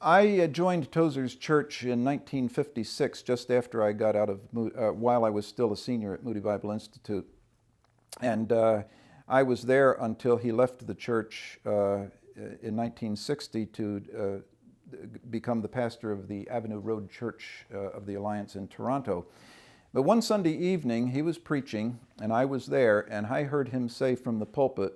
I joined Tozer's church in 1956, just after I got out of, while I was still a senior at Moody Bible Institute. And I was there until he left the church in 1960 to become the pastor of the Avenue Road Church of the Alliance in Toronto. But one Sunday evening, he was preaching, and I was there, and I heard him say from the pulpit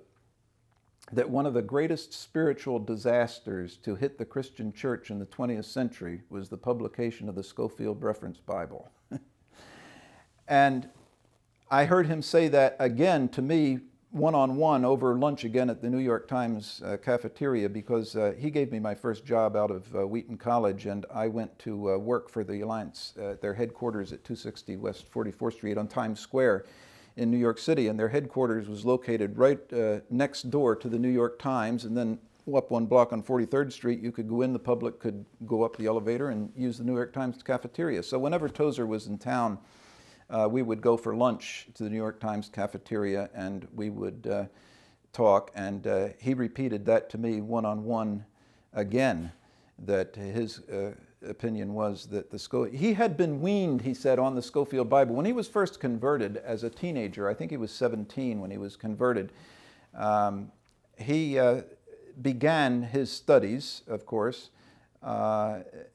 that one of the greatest spiritual disasters to hit the Christian church in the 20th century was the publication of the Scofield Reference Bible. And I heard him say that again to me one-on-one over lunch again at the New York Times cafeteria, because he gave me my first job out of Wheaton College, and I went to work for the Alliance at their headquarters at 260 West 44th Street on Times Square in New York City, and their headquarters was located right next door to the New York Times, and then up one block on 43rd Street you could go in, the public could go up the elevator and use the New York Times cafeteria. So whenever Tozer was in town, we would go for lunch to the New York Times cafeteria, and we would talk, and he repeated that to me one-on-one again, that his opinion was that he had been weaned, he said, on the Scofield Bible. When he was first converted as a teenager, I think he was 17 when he was converted, he began his studies, of course,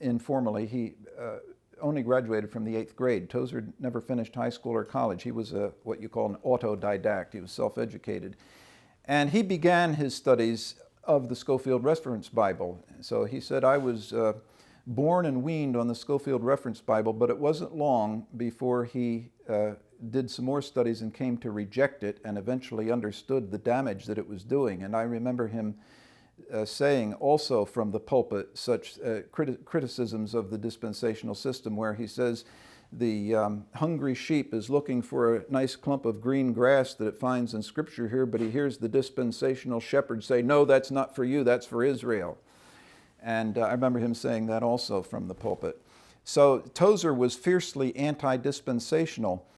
informally. He only graduated from the 8th grade. Tozer never finished high school or college. He was what you call an autodidact. He was self-educated. And he began his studies of the Scofield Reference Bible. So he said, I was born and weaned on the Scofield Reference Bible, but it wasn't long before he did some more studies and came to reject it, and eventually understood the damage that it was doing. And I remember him saying also from the pulpit such criticisms of the dispensational system, where he says the hungry sheep is looking for a nice clump of green grass that it finds in Scripture here, but he hears the dispensational shepherd say, no, that's not for you, that's for Israel. And I remember him saying that also from the pulpit. So Tozer was fiercely anti-dispensational.